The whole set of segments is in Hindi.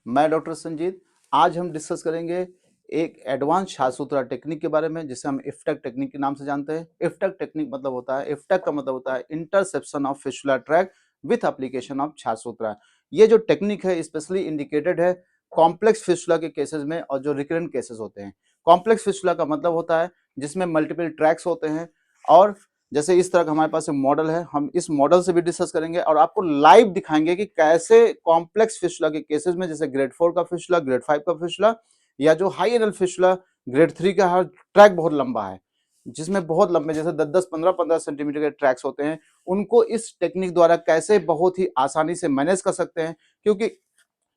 मैं डॉक्टर संजीत। आज हम डिस्कस करेंगे एक एडवांस छाछसूत्रा टेक्निक के बारे में, जिसे हम इफ्टक टेक्निक के नाम से जानते हैं। इफ्टक टेक्निक मतलब होता है, इफ्टक का मतलब होता है interception of fistula track with application of छाछसूत्रा। ये जो टेक्निक है स्पेशली इंडिकेटेड है कॉम्प्लेक्स फिस्टुला के केसेस में और जो रिकरेंट केसेस होते हैं। कॉम्प्लेक्स फिस्टुला का मतलब होता है जिसमें मल्टीपल ट्रैक्स होते हैं, और जैसे इस तरह का हमारे पास एक मॉडल है, हम इस मॉडल से भी डिस्कस करेंगे और आपको लाइव दिखाएंगे कि कैसे कॉम्प्लेक्स फिस्टुला के केसेस में, जैसे ग्रेड 4 का फिस्टुला, ग्रेड 5 का फिस्टुला, या जो हाई एनल फिस्टुला ग्रेड 3 का हर ट्रैक बहुत लंबा है, जिसमें बहुत लंबे जैसे 10-10, 15-15 सेंटीमीटर के ट्रैक्स होते हैं, उनको इस टेक्निक द्वारा कैसे बहुत ही आसानी से मैनेज कर सकते हैं। क्योंकि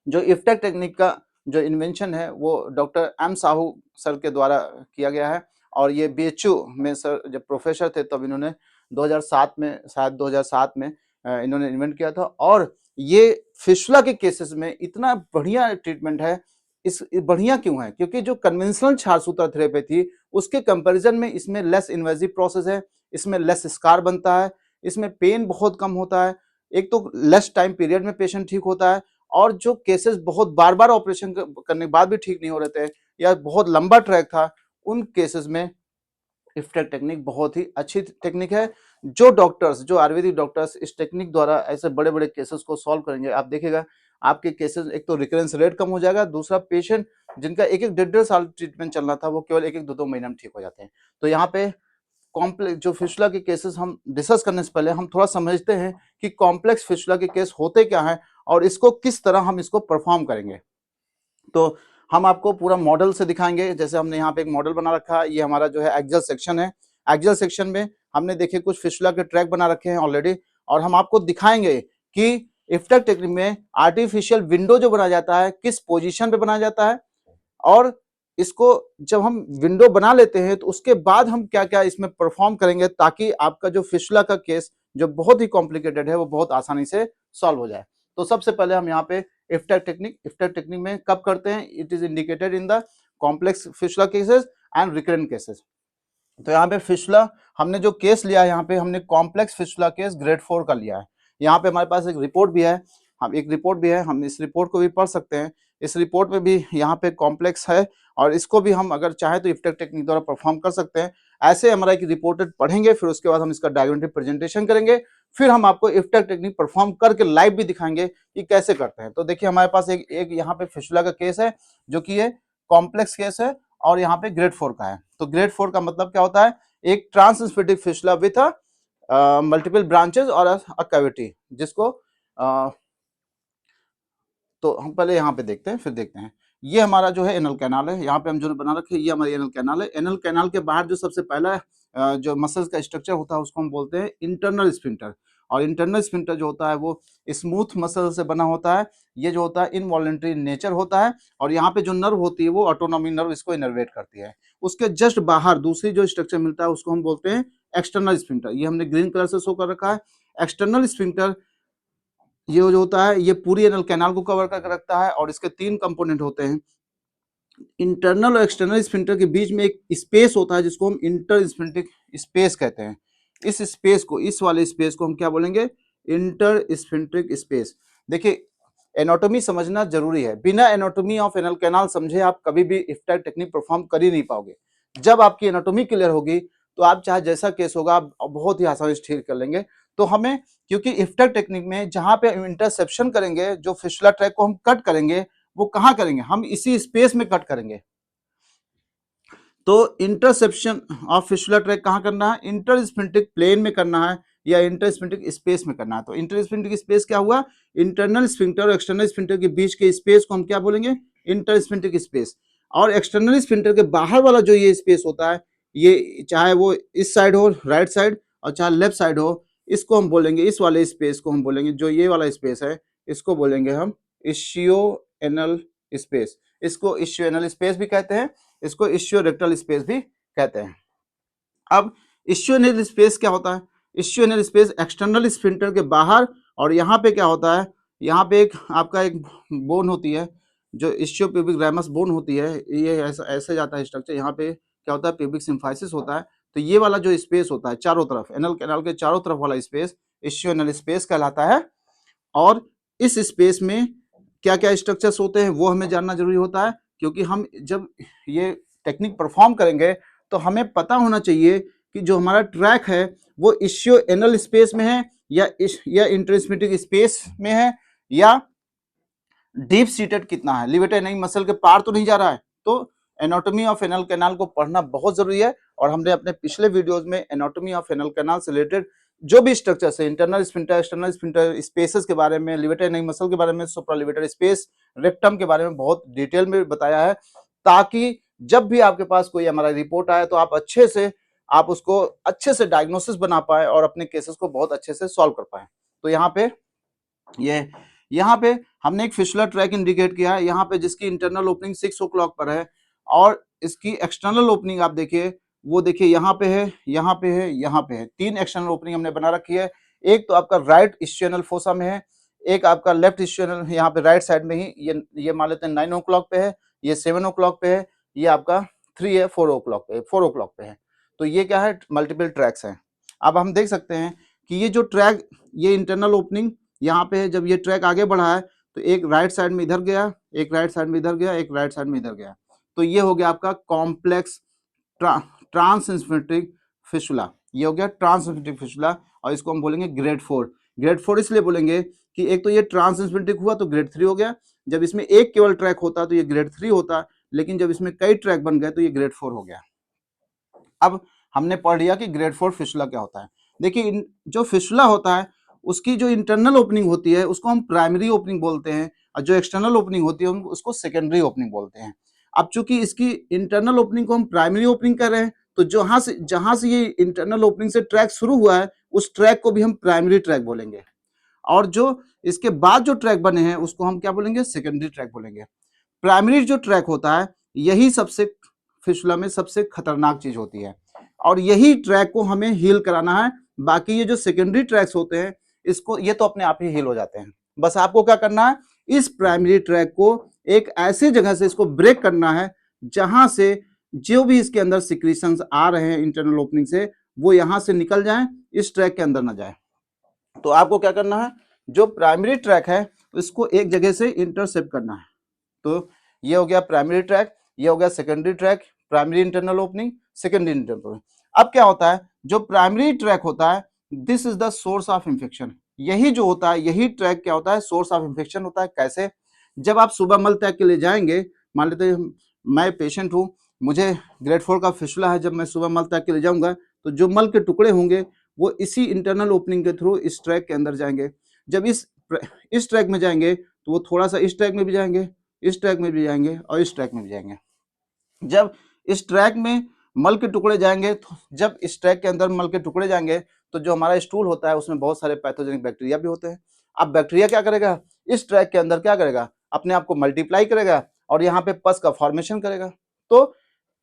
जो इफ्टेक टेक्निक का जो इन्वेंशन है वो डॉक्टर एम साहू सर के द्वारा किया गया है, और ये बीएचयू में सर जब प्रोफेसर थे तब इन्होंने 2007 में, शायद 2007 में इन्होंने इन्वेंट किया था। और ये फिस्टुला के केसेस में इतना बढ़िया ट्रीटमेंट है। इस बढ़िया क्यों है? क्योंकि जो कन्वेंशनल छाछसूत्रा थेरेपी थी उसके कंपैरिजन में इसमें लेस इन्वेजिव प्रोसेस है, इसमें लेस स्कार बनता है, इसमें पेन बहुत कम होता है, एक तो लेस टाइम पीरियड में पेशेंट ठीक होता है, और जो केसेस बहुत बार बार ऑपरेशन करने के बाद भी ठीक नहीं हो रहे थे या बहुत लंबा ट्रैक था, उन केसेस में इफ्टेक टेक्निक बहुत ही अच्छी टेक्निक है। जो डॉक्टर्स, जो आयुर्वेदिक डॉक्टर्स इस टेक्निक द्वारा ऐसे बड़े बड़े केसेस को सॉल्व करेंगे, आप देखिएगा आपके केसेस, एक तो रिकरेंस रेट कम हो जाएगा, दूसरा पेशेंट जिनका एक एक 1.5 साल ट्रीटमेंट चलना था वो केवल एक एक 2-2 महीने में ठीक हो जाते हैं। तो यहाँ पे कॉम्प्लेक्स जो फिस्टुला के केसेस हम डिस्कस करने से पहले हम थोड़ा समझते हैं कि कॉम्प्लेक्स फिस्टुला के केस होते क्या हैं और इसको किस तरह हम इसको परफॉर्म करेंगे। तो हम आपको पूरा मॉडल से दिखाएंगे। जैसे हमने यहाँ पे एक मॉडल बना रखा है, ये हमारा जो है एक्सियल सेक्शन है। एक्सियल सेक्शन में हमने देखिए कुछ फिस्टुला के ट्रैक बना रखे हैं ऑलरेडी, और हम आपको दिखाएंगे कि इफ्टेक टेक्निक में आर्टिफिशियल विंडो जो बनाया जाता है किस पोजीशन पे बनाया जाता है, और इसको जब हम विंडो बना लेते हैं तो उसके बाद हम क्या क्या इसमें परफॉर्म करेंगे ताकि आपका जो फिस्टुला का केस जो बहुत ही कॉम्प्लिकेटेड है वो बहुत आसानी से सॉल्व हो जाए। तो सबसे पहले हम यहाँ पे इफ्टेक टेक्निक में कब करते हैं? It is indicated in the complex fistula cases and recurrent cases. तो यहाँ पे फिस्टुला हमने जो केस लिया है, यहाँ पे हमने कॉम्प्लेक्स फिस्टुला केस ग्रेड 4 का लिया है। यहाँ पे हमारे पास एक रिपोर्ट भी है, हम इस रिपोर्ट को भी पढ़ सकते हैं। इस रिपोर्ट में भी यहाँ पे कॉम्प्लेक्स है, और इसको भी हम अगर चाहें तो इफ्टेक टेक्निक द्वारा परफॉर्म कर सकते हैं। ऐसे हमारा एक रिपोर्ट पढ़ेंगे, फिर उसके बाद हम इसका डायग्नोस्टिक प्रेजेंटेशन करेंगे, फिर हम आपको इफ्टेक टेक्निक परफॉर्म करके लाइव भी दिखाएंगे कि कैसे करते हैं। तो देखिए हमारे पास एक यहाँ पे फिस्टुला का केस है जो कि ये कॉम्प्लेक्स केस है, और यहाँ पे ग्रेड 4 का है। तो ग्रेड 4 का मतलब क्या होता है? एक ट्रांसस्फिटिक फिस्टुला विथ मल्टीपल ब्रांचेस और अ कैविटी, जिसको तो हम पहले यहाँ पे देखते हैं, फिर देखते हैं। ये हमारा जो है एनल कैनाल है, यहाँ पे हम जो बना रखे हैं ये हमारी एनल कैनाल है। एनल कैनाल के बाहर जो सबसे पहला जो मसल्स का स्ट्रक्चर होता है उसको हम बोलते हैं इंटरनल स्फिंक्टर, और इंटरनल स्फिंक्टर जो होता है वो स्मूथ मसल से बना होता है। ये जो होता है इनवॉलेंटरी नेचर होता है, और यहाँ पे जो नर्व होती है वो ऑटोनॉमी नर्व इसको इनर्वेट करती है। उसके जस्ट बाहर दूसरी जो स्ट्रक्चर मिलता है उसको हम बोलते हैं एक्सटर्नल स्फिंक्टर। ये हमने ग्रीन कलर से शो कर रखा है। एक्सटर्नल स्फिंक्टर ये जो होता है ये पूरी एनल कैनाल को कवर करके रखता है, और इसके 3 कंपोनेंट होते हैं। इंटरनल और एक्सटर्नल स्फिंक्टर के बीच में एक स्पेस होता है जिसको हम इंटर स्फिंक्टिक स्पेस कहते हैं। इस स्पेस को, इस वाले स्पेस को हम क्या बोलेंगे? Inter sphincteric space. देखिए एनाटॉमी समझना जरूरी है, बिना एनाटॉमी ऑफ एनल कैनाल समझे आप कभी भी इफ्टेक टेक्निक परफॉर्म कर ही नहीं पाओगे। जब आपकी एनाटॉमी क्लियर होगी तो आप चाहे जैसा केस होगा आप बहुत ही आसानी से ठीक कर लेंगे। तो हमें, क्योंकि इफ्टेक टेक्निक में जहां पे इंटरसेप्शन करेंगे, जो फिस्टुला ट्रैक को हम कट करेंगे वो कहां करेंगे? हम इसी स्पेस में कट करेंगे। तो इंटरसेप्शन ऑफ फिस्टुला ट्रैक कहां करना है? इंटरस्फिंक्टिक प्लेन में करना है या इंटरस्फिंक्टिक स्पेस में करना है। तो इंटरस्फिंक्टिक स्पेस क्या हुआ? इंटरनल स्फिंक्टर और एक्सटर्नल स्फिंक्टर के बीच के स्पेस को हम क्या बोलेंगे? इंटरस्फिंक्टिक स्पेस। और एक्सटर्नल स्फिंक्टर के बाहर वाला जो ये स्पेस होता है, ये चाहे वो इस साइड हो, राइट साइड, और चाहे लेफ्ट साइड हो, इसको हम बोलेंगे, इस वाले स्पेस को हम बोलेंगे, जो ये वाला स्पेस है इसको बोलेंगे हम इशियो एनल स्पेस। इसको इशियो एनल स्पेस भी कहते हैं, इसको इशियो रेक्टल स्पेस भी कहते हैं। अब इशियो एनल स्पेस क्या होता है? इशियो एनल स्पेस एक्सटर्नल स्फिंक्टर के बाहर, और यहाँ पे क्या होता है? यहाँ पे एक आपका एक बोन होती है जो इशियो प्यूबिक रैमस बोन होती है। ये ऐसा ऐसे जाता है स्ट्रक्चर। यहाँ पे क्या होता है? प्यूबिक सिम्फाइसिस होता है। तो ये वाला जो स्पेस होता है चारों तरफ, एनल कैनाल के चारों तरफ वाला स्पेस इशियो एनल स्पेस कहलाता है। और इस स्पेस में क्या क्या स्ट्रक्चर्स होते हैं वो हमें जानना जरूरी होता है, क्योंकि हम जब ये टेक्निक परफॉर्म करेंगे तो हमें पता होना चाहिए कि जो हमारा ट्रैक है वो इश्यो एनल स्पेस में है या इंटरस्मिटिक स्पेस में है या डीप सीटेड कितना है, लिवेटर नहीं मसल के पार तो नहीं जा रहा है। तो एनाटॉमी ऑफ एनल कैनाल को पढ़ना बहुत जरूरी है, और हमने अपने पिछले वीडियोस में एनाटॉमी ऑफ एनल कैनाल से रिलेटेड जो भी स्ट्रक्चर्स है, internal sphincter, external sphincter spaces के बारे में, लिवेटर नहीं मसल के बारे में, सुप्रालिवेटर स्पेस, रेक्टम के बारे में बहुत डिटेल में बताया है, ताकि जब भी आपके पास कोई हमारा रिपोर्ट आए तो आप उसको अच्छे से डायग्नोसिस बना पाए और अपने केसेस को बहुत अच्छे से सॉल्व कर पाए। तो यहाँ पे हमने एक फिशुलर ट्रैक इंडिकेट किया है, यहाँ पे जिसकी इंटरनल ओपनिंग 6 o'clock पर है, और इसकी एक्सटर्नल ओपनिंग आप देखिए, वो देखिए यहाँ पे है, यहाँ पे है, यहाँ पे है, 3 एक्सटर्नल ओपनिंग हमने बना रखी है। एक तो आपका राइट इस्चियनल फोसा में है, एक आपका लेफ्ट इस्चियनल यहाँ पे राइट साइड में ही, ये मान लेते हैं 9 o'clock पे है, ये 7 o'clock पे है, ये आपका 3 है, 4 o'clock पे है। तो ये क्या है, मल्टीपल ट्रैक्स हैं। अब हम देख सकते हैं कि ये जो ट्रैक, ये इंटरनल ओपनिंग यहाँ पे है, जब ये ट्रैक आगे बढ़ा है तो एक राइट साइड में इधर गया, एक राइट साइड में इधर गया, एक राइट साइड में इधर गया, तो ये हो गया आपका कॉम्प्लेक्स ट्रांसइन्फिनिटिक फिशुला, ये हो गया ट्रांसइन्फिनिटिक फिशुला, और इसको हम बोलेंगे ग्रेड 4। ग्रेड 4 इसलिए बोलेंगे कि एक तो ये ट्रांसइन्फिनिटिक हुआ तो ग्रेड 3 हो गया, जब इसमें एक केवल ट्रैक होता तो ये ग्रेड 3 होता, लेकिन जब इसमें कई ट्रैक बन गए तो ये ग्रेड 4 हो गया। अब हमने पढ़ लिया कि ग्रेड 4 फिशुला क्या होता है। देखिए, जो फिशुला होता है उसकी जो इंटरनल ओपनिंग होती है उसको हम प्राइमरी ओपनिंग बोलते हैं, और जो एक्सटर्नल ओपनिंग होती है उसको सेकेंडरी ओपनिंग बोलते हैं। अब चूंकि इसकी इंटरनल ओपनिंग को हम प्राइमरी ओपनिंग कर रहे हैं, तो जहां से ये इंटरनल ओपनिंग से ट्रैक शुरू हुआ है उस ट्रैक को भी हम प्राइमरी ट्रैक बोलेंगे, और जो इसके बाद जो ट्रैक बने हैं उसको हम क्या बोलेंगे, सेकेंडरी ट्रैक बोलेंगे। प्राइमरी जो ट्रैक होता है यही सबसे फिशुला में सबसे खतरनाक चीज होती है, और यही ट्रैक को हमें हील कराना है। बाकी ये जो सेकेंडरी ट्रैक्स होते हैं इसको, ये तो अपने आप ही हील हो जाते हैं। बस आपको क्या करना है, इस प्राइमरी ट्रैक को एक ऐसी जगह से इसको ब्रेक करना है जहां से जो भी इसके अंदर सिक्रीशंस आ रहे हैं इंटरनल ओपनिंग से वो यहां से निकल जाएं, इस ट्रैक के अंदर ना जाए। तो आपको क्या करना है, जो प्राइमरी ट्रैक है इसको एक जगह से इंटरसेप्ट करना है। तो ये हो गया प्राइमरी ट्रैक, ये हो गया secondary track, primary internal opening, secondary internal opening. अब क्या होता है, जो प्राइमरी ट्रैक होता है this is the source of infection, यही जो होता है, यही ट्रैक क्या होता है, सोर्स ऑफ इंफेक्शन होता है। कैसे, जब आप सुबह मल त्याग के लिए जाएंगे, मान लेते हैं मैं पेशेंट हूं, मुझे ग्रेड 4 का फिशुला है, जब मैं सुबह मल त्याग के लिए जाऊंगा तो जो मल के टुकड़े होंगे वो इसी इंटरनल ओपनिंग के थ्रू इस ट्रैक के अंदर जाएंगे। जब इस ट्रैक में जाएंगे तो वो थोड़ा सा इस ट्रैक में भी जाएंगे, इस ट्रैक में भी जाएंगे, और इस ट्रैक में भी जाएंगे। जब इस ट्रैक में मल के टुकड़े जाएंगे, तो जब इस ट्रैक के अंदर मल के टुकड़े जाएंगे तो जो हमारा स्टूल होता है उसमें बहुत सारे पैथोजेनिक बैक्टीरिया भी होते हैं। अब बैक्टीरिया क्या करेगा, इस ट्रैक के अंदर क्या करेगा, अपने आप को मल्टीप्लाई करेगा और यहाँ पे पस का फॉर्मेशन करेगा। तो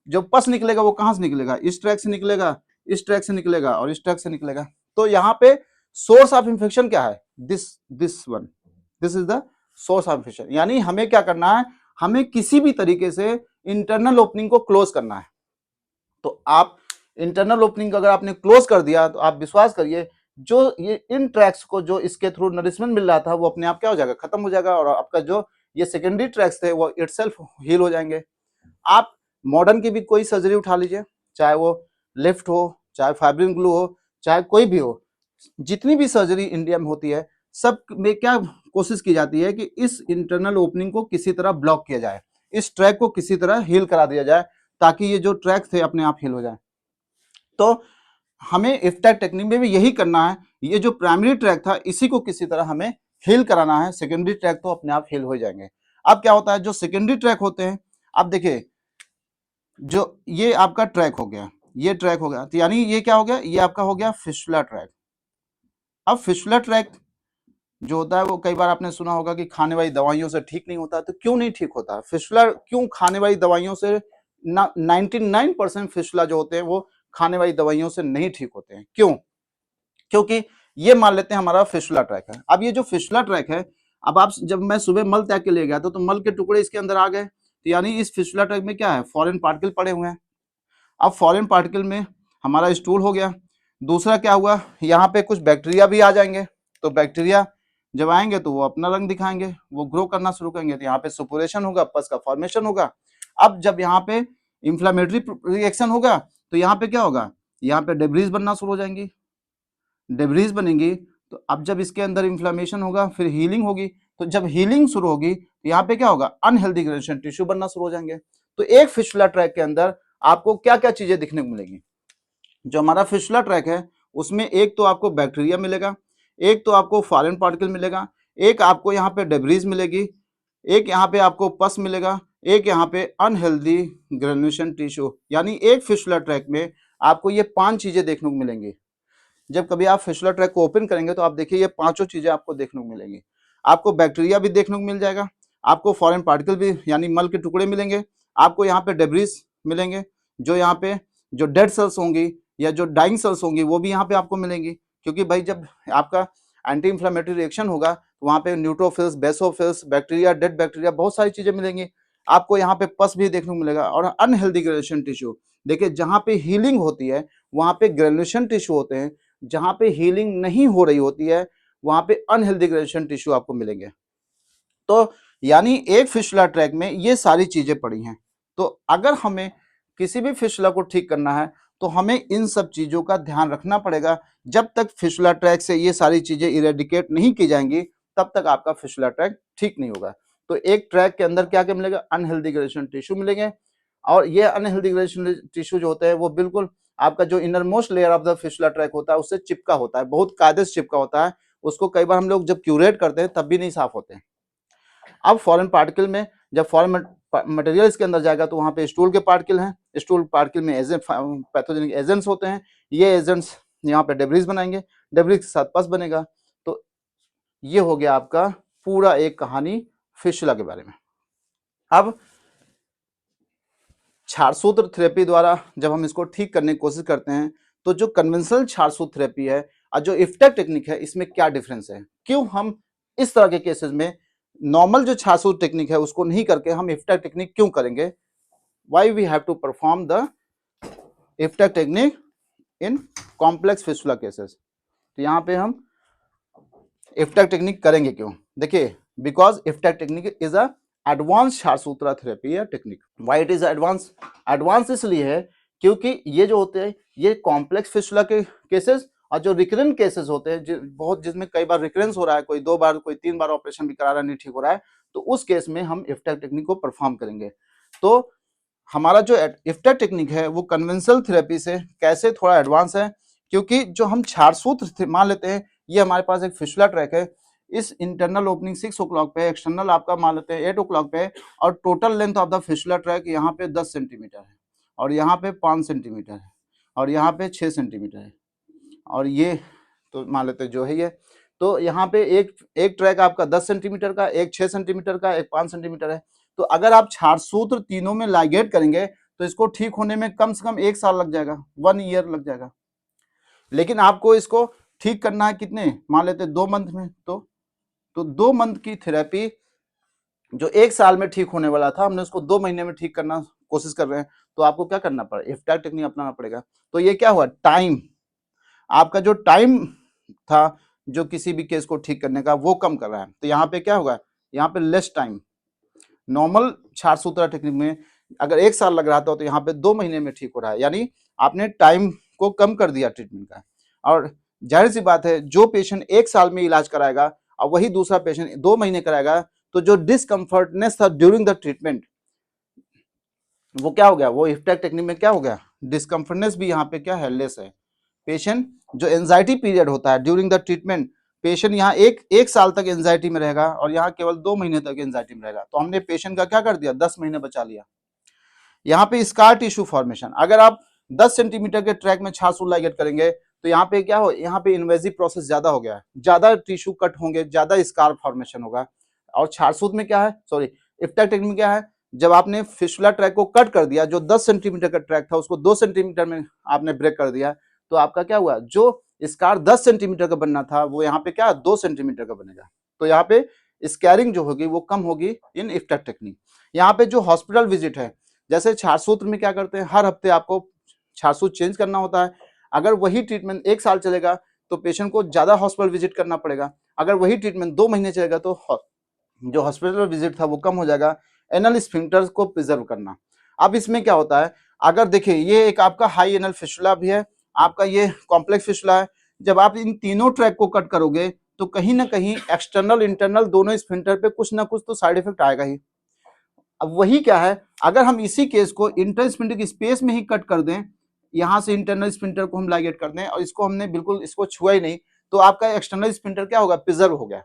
जो पस निकलेगा वो कहां से निकलेगा, इस ट्रैक से निकलेगा, इस ट्रैक से निकलेगा और इस ट्रैक से निकलेगा। तो यहाँ पे सोर्स ऑफ इंफेक्शन क्या है, this is the source of infection. यानी हमें क्या करना है, हमें किसी भी तरीके से इंटरनल ओपनिंग को क्लोज करना है। तो आप इंटरनल ओपनिंग अगर आपने क्लोज कर दिया तो आप विश्वास करिए, जो ये इन ट्रैक्स को जो इसके थ्रू नरिशमेंट मिल रहा था वो अपने आप क्या हो जाएगा, खत्म हो जाएगा, और आपका जो ये सेकेंडरी ट्रैक्स थे वो इटसेल्फ हील हो जाएंगे। आप मॉडर्न की भी कोई सर्जरी उठा लीजिए, चाहे वो लिफ्ट हो, चाहे फाइब्रिन ग्लू हो, चाहे कोई भी हो, जितनी भी सर्जरी इंडिया में होती है सब में क्या कोशिश की जाती है कि इस इंटरनल ओपनिंग को किसी तरह ब्लॉक किया जाए, इस ट्रैक को किसी तरह हील करा दिया जाए, ताकि ये जो ट्रैक थे अपने आप हील हो जाए। तो हमें इफ्टैक टेक्निक में भी यही करना है, ये जो प्राइमरी ट्रैक था इसी को किसी तरह हमें हील कराना है, सेकेंडरी ट्रैक तो अपने आप हील हो जाएंगे। अब क्या होता है, जो सेकेंडरी ट्रैक होते हैं, अब देखिए जो ये आपका ट्रैक हो गया, ये ट्रैक हो गया, तो यानी ये क्या हो गया, ये आपका हो गया फिशुला ट्रैक। अब फिशुला ट्रैक जो होता है वो कई बार आपने सुना होगा कि खाने वाली दवाइयों से ठीक नहीं होता, तो क्यों नहीं ठीक होता फिशुला, क्यों खाने वाली दवाइयों से 99% फिशुला जो होते हैं वो खाने वाली दवाइयों से नहीं ठीक होते हैं। क्यों, क्योंकि ये मान लेते हैं हमारा फिशुला ट्रैक है। अब ये जो फिशुला ट्रैक है, अब आप जब मैं सुबह मल त्याग के लिए गया तो मल के टुकड़े इसके अंदर आ गए, तो यानी इस फिशुला ट्रैक में क्या है, फॉरेन पार्टिकल पड़े हुए हैं। अब फॉरेन पार्टिकल में हमारा स्टूल हो गया। दूसरा क्या हुआ, यहाँ पे कुछ बैक्टीरिया भी आ जाएंगे, तो बैक्टीरिया जब आएंगे तो वो अपना रंग दिखाएंगे, वो ग्रो करना शुरू करेंगे, तो यहाँ पे सुपुरेशन होगा, पस का फॉर्मेशन होगा। अब जब यहाँ पे इंफ्लेमेटरी रिएक्शन होगा तो यहाँ पे क्या होगा, यहाँ पे डेब्रीज बनना शुरू हो जाएंगी, डेब्रीज बनेंगी। तो अब जब इसके अंदर इंफ्लेमेशन होगा फिर हीलिंग होगी, तो जब हीलिंग शुरू होगी तो यहाँ पे क्या होगा, अनहेल्दी ग्रेनुलेशन टिश्यू बनना शुरू हो जाएंगे। तो एक फिस्टुला ट्रैक के अंदर आपको क्या क्या चीजें दिखने को मिलेंगी। जो हमारा फिस्टुला ट्रैक है उसमें एक तो आपको बैक्टीरिया मिलेगा, एक तो आपको फॉरेन पार्टिकल मिलेगा, एक आपको यहाँ पे डेब्रीज मिलेगी, एक यहाँ पे आपको पस मिलेगा, एक यहाँ पे अनहेल्दी ग्रेनुलेशन टिश्यू। यानी एक फिस्टुला ट्रैक में आपको ये 5 चीजें देखने को मिलेंगी। जब कभी आप फिस्टुला ट्रैक को ओपन करेंगे तो आप देखिए ये 5 चीजें आपको देखने को मिलेंगी। आपको बैक्टीरिया भी देखने को मिल जाएगा, आपको फॉरेन पार्टिकल भी यानी मल के टुकड़े मिलेंगे, आपको यहाँ पे डेब्रीज मिलेंगे, जो यहाँ पे जो डेड सेल्स होंगी या जो डाइंग सेल्स होंगी वो भी यहाँ पे आपको मिलेंगी। क्योंकि भाई जब आपका एंटी इंफ्लेमेटरी रिएक्शन होगा तो वहाँ पे neutrophils, basophils, bacteria, dead bacteria, बहुत सारी चीजें मिलेंगी। आपको यहाँ पे पस भी देखने को मिलेगा। और अनहेल्दी ग्रेनुलेशन टिश्यू, देखिए जहाँ पे हीलिंग होती है वहाँ पे ग्रेनुलेशन टिश्यू होते हैं, जहां पे हीलिंग नहीं हो रही होती है वहां पे अनहेल्दी ग्रेनुलेशन टिश्यू आपको मिलेंगे। तो यानी एक फिस्टुला ट्रैक में ये सारी चीजें पड़ी हैं। तो अगर हमें किसी भी फिस्टुला को ठीक करना है तो हमें इन सब चीजों का ध्यान रखना पड़ेगा। जब तक फिस्टुला ट्रैक से ये सारी चीजें इरेडिकेट नहीं की जाएंगी तब तक आपका फिस्टुला ट्रैक ठीक नहीं होगा। तो एक ट्रैक के अंदर क्या क्या मिलेगा, अनहेल्दी ग्रेनुलेशन टिश्यू मिलेंगे। और ये अनहेल्दी ग्रेनुलेशन टिश्यू जो होते हैं वो बिल्कुल आपका जो inner most layer of the fistula track होता है उससे चिपका होता है, बहुत कायदे से चिपका होता है। उसको कई बार हम लोग जब क्यूरेट करते हैं तब भी नहीं साफ होते हैं। अब फॉरेन पार्टिकल में जब फॉरेन मटेरियल इसके अंदर जाएगा तो वहां पे स्टूल के पार्टिकल हैं, स्टूल पार्टिकल में एजेंट, पैथोजेनिक एजेंट्स होते हैं। ये एजेंट्स यहाँ पे डेब्रीज बनाएंगे, डेब्रीज के साथ पस बनेगा। तो ये हो गया आपका पूरा एक कहानी फिस्टुला के बारे में। अब क्षारसूत्र थेरेपी द्वारा जब हम इसको ठीक करने की कोशिश करते हैं तो जो कन्वेंशनल क्षारसूत्र थेरेपी है और जो इफ्टेक टेक्निक है इसमें क्या डिफरेंस है, क्यों हम इस तरह के केसेस में नॉर्मल जो क्षारसूत्र टेक्निक है उसको नहीं करके हम इफ्टेक टेक्निक क्यों करेंगे, why we have to perform the IFTAK technique in complex fistula cases. तो यहाँ पे हम इफ्टेक टेक्निक करेंगे क्यों, देखिए because IFTAK technique is a advance Ksharsutra therapy या technique. Why it is advance, advance इसलिए है क्योंकि ये जो होते हैं ये कॉम्प्लेक्स फिस्टुला के केसेस और जो रिकरेंट केसेस होते हैं बहुत, जिसमें कई बार रिकरेंस हो रहा है, कोई 2 बार कोई 3 बार ऑपरेशन भी करा रहा है नहीं ठीक हो रहा है, तो उस केस में हम इफ्टेक टेक्निक को परफॉर्म करेंगे। तो हमारा जो इफ्टेक टेक्निक है वो कन्वेंशनल थेरेपी से कैसे थोड़ा एडवांस है, क्योंकि जो हम क्षारसूत्र मान लेते हैं ये हमारे पास एक फिस्टुला ट्रैक है, इस इंटरनल ओपनिंग 6 o'clock पे, एक्सटर्नल आपका मान लेते हैं 8 o'clock पे, और total length of the fistula track यहाँ पे 10 सेंटीमीटर है और यहाँ पे 5 सेंटीमीटर है और यहाँ पे 6 सेंटीमीटर है और ये तो मान लेते हैं जो है ये। तो यहाँ पे एक ट्रैक आपका 10 सेंटीमीटर का, एक 6 सेंटीमीटर का, एक 5 सेंटीमीटर है। तो अगर आप क्षारसूत्र तीनों में लाइगेट करेंगे तो इसको ठीक होने में कम से कम 1 साल लग जाएगा, 1 ईयर लग जाएगा। लेकिन आपको इसको ठीक करना है कितने, मान लेते 2 मंथ में, तो 2 मंथ की थेरेपी जो 1 साल में ठीक होने वाला था हमने उसको 2 महीने में ठीक करना कोशिश कर रहे हैं। तो आपको क्या करना पड़ेगा, इफ्टेक टेक्निक अपनाना पड़ेगा। तो ये क्या हुआ, टाइम, आपका जो टाइम था जो किसी भी केस को ठीक करने का वो कम कर रहा है। तो यहाँ पे क्या होगा, यहाँ पे लेस टाइम। नॉर्मल क्षारसूत्र टेक्निक में अगर 1 साल लग रहा था तो यहाँ पे 2 महीने में ठीक हो रहा है, यानी आपने टाइम को कम कर दिया ट्रीटमेंट का। और जाहिर सी बात है जो पेशेंट 1 साल में इलाज कराएगा और वही दूसरा पेशेंट 2 महीने कराएगा तो जो डिस्कम्फर्टनेस था ड्यूरिंग द ट्रीटमेंट वो क्या हो गया, वो इफ्टेक टेक्निक में क्या हो गया, डिस्कम्फर्टनेस भी यहाँ पे क्या है, लेस है। पेशेंट जो एंजाइटी पीरियड होता है ड्यूरिंग द ट्रीटमेंट, पेशेंट यहाँ एक साल तक एंजाइटी में रहेगा और यहाँ केवल 2 महीने तक एंजाइटी में रहेगा। तो हमने पेशेंट का क्या कर दिया, 10 महीने बचा लिया। यहाँ पे स्कार टिश्यू फॉर्मेशन, अगर आप 10 सेंटीमीटर के ट्रैक में क्षारसूत्र लाइगेट करेंगे तो यहाँ पे क्या हो, यहाँ पे इन्वेजिव प्रोसेस ज्यादा हो गया है, ज्यादा टिश्यू कट होंगे, ज्यादा स्कार फॉर्मेशन होगा। और क्षारसूत्र में क्या है, सॉरी इफ्टेक टेक्निक में क्या है, जब आपने फिस्टुला ट्रैक को कट कर दिया, जो 10 सेंटीमीटर का ट्रैक था उसको 2 सेंटीमीटर में आपने ब्रेक कर दिया, तो आपका क्या हुआ, जो स्कार 10 सेंटीमीटर का बनना था वो यहाँ पे क्या 2 सेंटीमीटर का बनेगा। तो यहाँ पे स्कैरिंग जो होगी वो कम होगी इन इफ्टेक टेक्निक। यहाँ पे जो हॉस्पिटल विजिट है, जैसे क्षारसूत्र में क्या करते हैं, हर हफ्ते आपको क्षारसूत्र चेंज करना होता है। अगर वही ट्रीटमेंट 1 साल चलेगा तो पेशेंट को ज्यादा हॉस्पिटल विजिट करना पड़ेगा। अगर वही ट्रीटमेंट 2 महीने चलेगा तो जो हॉस्पिटल विजिट था वो कम हो जाएगा। एनल स्फिंक्टर्स को प्रिजर्व करना। अब इसमें क्या होता है, अगर देखिए ये एक आपका हाई एनल फिस्टुला भी है, आपका ये कॉम्प्लेक्स फिस्टुला है। जब आप इन तीनों ट्रैक को कट करोगे तो कहीं ना कहीं एक्सटर्नल इंटरनल दोनों स्फिंक्टर पे कुछ ना कुछ तो साइड इफेक्ट आएगा ही। अब वही क्या है, अगर हम इसी केस को इंटर स्फिंक्टर की स्पेस में ही कट कर दें, यहां से इंटरनल स्फिंक्टर को हम लाइगेट कर दें और इसको हमने बिल्कुल इसको छुआ ही नहीं, तो आपका एक्सटर्नल स्फिंक्टर क्या होगा, प्रिजर्व हो गया।